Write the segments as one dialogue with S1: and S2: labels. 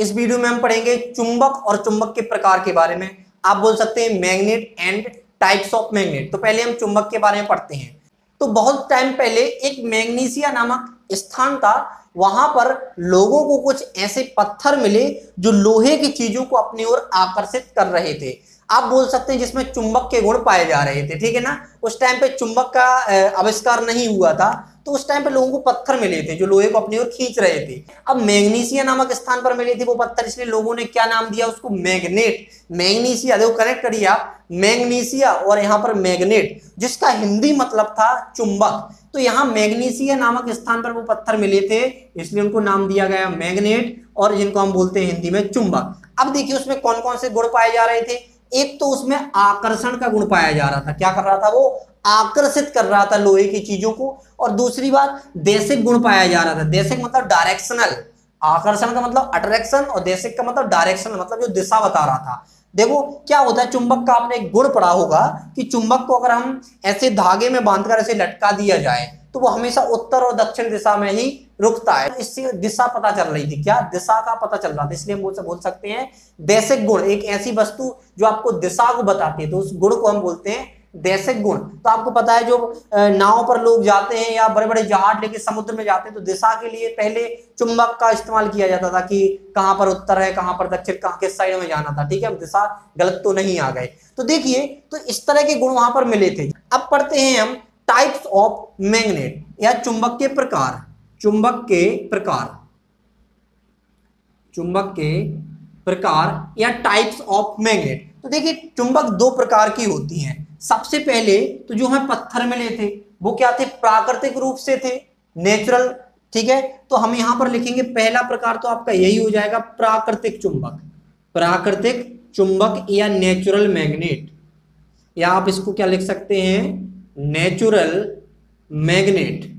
S1: इस वीडियो में हम पढ़ेंगे चुंबक और चुंबक के प्रकार के बारे में। आप बोल सकते हैं magnet and types of magnet. तो पहले हम चुंबक के बारे में पढ़ते हैं। तो बहुत टाइम पहले एक मैग्नीशिया नामक स्थान था, वहां पर लोगों को कुछ ऐसे पत्थर मिले जो लोहे की चीजों को अपनी ओर आकर्षित कर रहे थे। आप बोल सकते हैं जिसमें चुंबक के गुण पाए जा रहे थे, ठीक है ना। उस टाइम पे चुंबक का आविष्कार नहीं हुआ था, तो उस टाइम पे लोगों को पत्थर मिले थे जो लोहे को अपनी ओर खींच रहे थे। अब मैग्नीशिया नामक स्थान पर मिले थे वो पत्थर, इसलिए लोगों ने क्या नाम दिया उसको, मैग्नेट। मैग्नीशिया, देखो कनेक्ट करिए आप, मैग्नीशिया और यहाँ पर मैग्नेट, जिसका हिंदी मतलब था चुंबक। तो यहाँ मैग्नीशिया नामक स्थान पर वो पत्थर मिले थे, इसलिए उनको नाम दिया गया मैग्नेट, और जिनको हम बोलते हैं हिंदी में चुंबक। अब देखिए उसमें कौन कौन से गुण पाए जा रहे थे। एक तो उसमें आकर्षण का गुण पाया जा रहा था, क्या कर रहा था वो, आकर्षित कर रहा था लोहे की चीजों को। और दूसरी बात देशिक गुण पाया जा रहा था। देशिक मतलब डायरेक्शनल, आकर्षण का मतलब अट्रैक्शन और देशिक का मतलब डायरेक्शनल, मतलब जो दिशा बता रहा था। देखो क्या होता है चुंबक का, आपने एक गुण पढ़ा होगा कि चुंबक को अगर हम ऐसे धागे में बांधकर ऐसे लटका दिया जाए तो वो हमेशा उत्तर और दक्षिण दिशा में ही रुकता है। इससे दिशा पता चल रही थी, क्या दिशा का पता चल रहा था, इसलिए हम बोल सकते हैं देशिक गुण। एक ऐसी वस्तु जो आपको दिशा को बताती है तो उस गुण को हम बोलते हैं देशिक गुण। तो आपको पता है जो नाव पर लोग जाते हैं या बड़े बड़े जहाज लेके समुद्र में जाते हैं तो दिशा के लिए पहले चुंबक का इस्तेमाल किया जाता था कि कहां पर उत्तर है, कहां पर दक्षिण, कहां किस साइड में जाना था, ठीक है। अब दिशा गलत तो नहीं आ गए। तो देखिए तो इस तरह के गुण वहां पर मिले थे। अब पढ़ते हैं हम टाइप्स ऑफ मैग्नेट या चुंबक के प्रकार। चुंबक के प्रकार, चुंबक के प्रकार या टाइप्स ऑफ मैग्नेट। तो देखिए चुंबक दो प्रकार की होती हैं। सबसे पहले तो जो हमें पत्थर मिले थे वो क्या थे, प्राकृतिक रूप से थे, नेचुरल, ठीक है। तो हम यहां पर लिखेंगे पहला प्रकार तो आपका यही हो जाएगा, प्राकृतिक चुंबक। प्राकृतिक चुंबक या नेचुरल मैग्नेट, या आप इसको क्या लिख सकते हैं, नेचुरल मैग्नेट,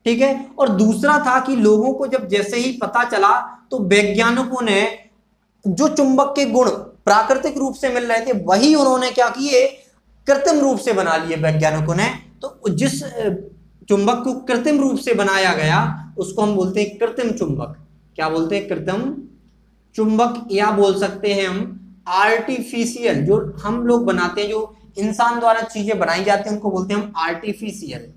S1: ठीक है। और दूसरा था कि लोगों को जब जैसे ही पता चला तो वैज्ञानिकों ने जो चुंबक के गुण प्राकृतिक रूप से मिल रहे थे वही उन्होंने क्या किए, कृत्रिम रूप से बना लिए वैज्ञानिकों ने। तो जिस चुंबक को कृत्रिम रूप से बनाया गया उसको हम बोलते हैं कृत्रिम चुंबक। क्या बोलते हैं, कृत्रिम चुंबक, या बोल सकते हैं हम आर्टिफिशियल। जो हम लोग बनाते हैं, जो इंसान द्वारा चीजें बनाई जाती हैं उनको बोलते हैं हम आर्टिफिशियल।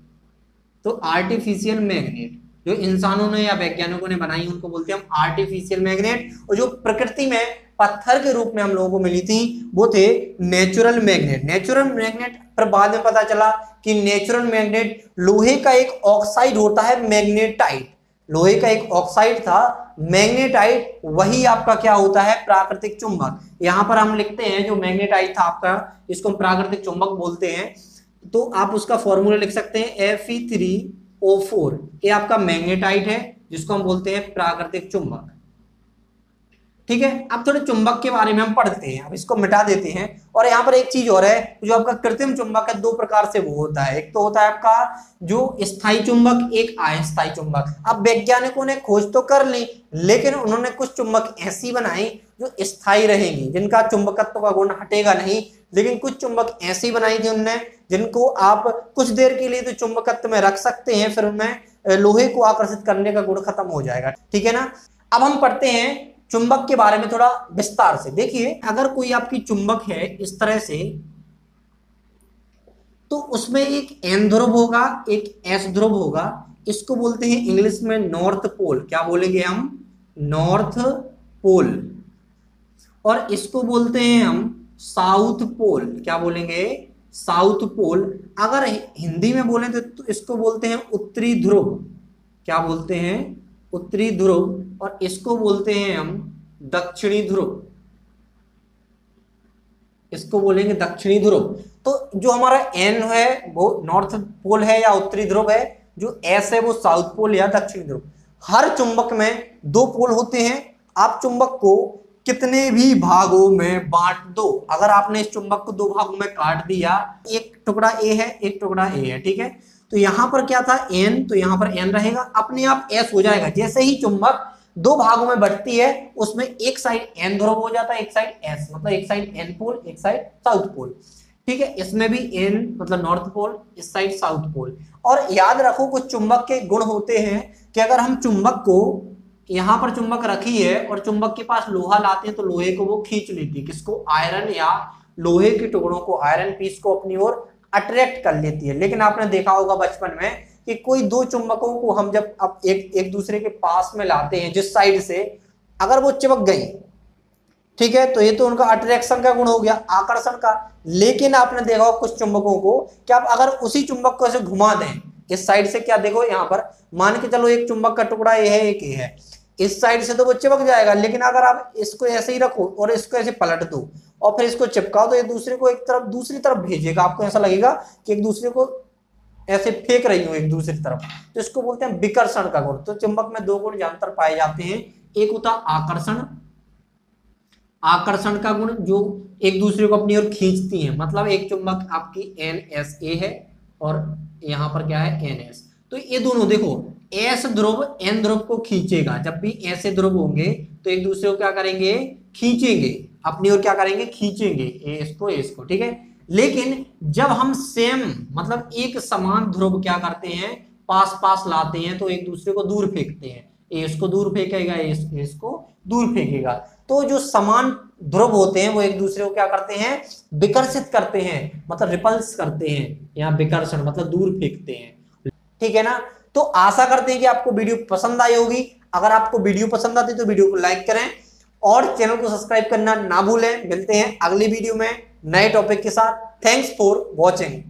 S1: तो आर्टिफिशियल मैग्नेट जो इंसानों ने या वैज्ञानिकों ने बनाई उनको बोलते हैं हम आर्टिफिशियल मैग्नेट। और जो प्रकृति में पत्थर के रूप में हम लोगों को मिली थी वो थे नेचुरल मैग्नेट। नेचुरल मैग्नेट पर बाद में पता चला कि नेचुरल मैग्नेट लोहे का एक ऑक्साइड होता है मैग्नेटाइट। लोहे का एक ऑक्साइड था मैग्नेटाइट, वही आपका क्या होता है, प्राकृतिक चुंबक। यहां पर हम लिखते हैं जो मैग्नेटाइट था आपका, इसको हम प्राकृतिक चुंबक बोलते हैं। तो आप उसका फॉर्मूला लिख सकते हैं Fe3O4, ये आपका मैग्नेटाइट है जिसको हम बोलते हैं प्राकृतिक चुंबक, ठीक है। अब थोड़े चुंबक के बारे में हम पढ़ते हैं, अब इसको मिटा देते हैं। और यहाँ पर एक चीज और है, जो आपका कृत्रिम चुंबक है दो प्रकार से वो होता है। एक तो होता है आपका जो स्थायी चुंबक, एक अस्थायी चुंबक। अब वैज्ञानिकों ने खोज तो कर ली लेकिन उन्होंने कुछ चुंबक ऐसी बनाई जो स्थायी रहेंगी, जिनका चुंबकत्व का गुण हटेगा नहीं। लेकिन कुछ चुंबक ऐसी बनाई थी उनने जिनको आप कुछ देर के लिए तो चुंबकत्व में रख सकते हैं, फिर उनमें लोहे को आकर्षित करने का गुण खत्म हो जाएगा, ठीक है ना। अब हम पढ़ते हैं चुंबक के बारे में थोड़ा विस्तार से। देखिए अगर कोई आपकी चुंबक है इस तरह से, तो उसमें एक एन ध्रुव होगा, एक एस ध्रुव होगा। इसको बोलते हैं इंग्लिश में नॉर्थ पोल। क्या बोलेंगे हम, नॉर्थ पोल। और इसको बोलते हैं हम साउथ पोल। क्या बोलेंगे, साउथ पोल। अगर हिंदी में बोले तो इसको बोलते हैं उत्तरी ध्रुव। क्या बोलते हैं, उत्तरी ध्रुव। और इसको बोलते हैं हम दक्षिणी ध्रुव, इसको बोलेंगे दक्षिणी ध्रुव। तो जो हमारा एन है वो नॉर्थ पोल है या उत्तरी ध्रुव है, जो एस है वो साउथ पोल या दक्षिणी ध्रुव। हर चुंबक में दो पोल होते हैं। आप चुंबक को कितने भी भागों में बांट दो, अगर आपने इस चुंबक को दो भागों में काट दिया, एक टुकड़ा ए है एक टुकड़ा ए है, ठीक है। तो यहां पर क्या था एन, तो यहां पर एन रहेगा, अपने आप एस हो जाएगा। जैसे ही चुंबक दो भागों में बढ़ती है उसमें एक साइड एन ध्रुव हो जाता है, एक साइड एस, मतलब एक साइड एन पोल एक साइड साउथ पोल, ठीक है। इसमें भी एन मतलब नॉर्थ पोल, इस साइड साउथ पोल। और याद रखो कुछ चुंबक के गुण होते हैं कि अगर हम चुंबक को यहां पर चुंबक रखी है और चुंबक के पास लोहा लाते हैं तो लोहे को वो खींच लेती है, किसको, आयरन या लोहे के टुकड़ों को, आयरन पीस को अपनी ओर अट्रैक्ट कर लेती है। लेकिन आपने देखा होगा बचपन में कि कोई दो चुंबकों को हम जब अब एक दूसरे के पास में लाते हैं जिस साइड से, अगर वो चिपक गई, ठीक है, तो ये तो उनका अट्रैक्शन का गुण हो गया, आकर्षण का। लेकिन आपने देखा होगा कुछ चुंबकों को कि आप अगर उसी चुंबक को ऐसे घुमा दें इस साइड से, क्या देखो यहाँ पर मान के चलो एक चुंबक का टुकड़ा ये है, एक ये है, इस साइड से तो वो चिपक जाएगा। लेकिन अगर आप इसको ऐसे ही रखो और इसको ऐसे पलट दो और फिर इसको चिपकाओ, तो ये दूसरे को एक तरफ दूसरी तरफ भेजेगा, आपको ऐसा लगेगा कि एक दूसरे को ऐसे फेंक रही हो एक दूसरी तरफ। तो इसको बोलते हैं विकर्षण का गुण। तो चुंबक में दो गुण ज्यादातर पाए जाते हैं, एक होता आकर्षण, आकर्षण का गुण जो एक दूसरे को अपनी ओर खींचती है, मतलब एक चुंबक आपकी NSA है और यहां पर क्या है NS, तो ये दोनों देखो S ध्रुव N ध्रुव को खींचेगा, जब भी ऐसे ध्रुव होंगे तो एक दूसरे को क्या करेंगे, खींचेंगे अपनी ओर, क्या करेंगे, खींचेंगे इसको, ठीक है। लेकिन जब हम सेम मतलब एक समान ध्रुव क्या करते हैं, पास पास लाते हैं, तो एक दूसरे को दूर फेंकते हैं, इसको दूर फेंकेगा, इसको दूर फेंकेगा। तो जो समान ध्रुव होते हैं वो एक दूसरे को क्या करते हैं, विकर्षित करते हैं, मतलब रिपल्स करते हैं, यहाँ विकर्षण मतलब दूर फेंकते हैं, ठीक है ना। तो आशा करते हैं कि आपको वीडियो पसंद आई होगी। अगर आपको वीडियो पसंद आती तो वीडियो को लाइक करें और चैनल को सब्सक्राइब करना ना भूलें। मिलते हैं अगली वीडियो में नए टॉपिक के साथ। Thanks for watching.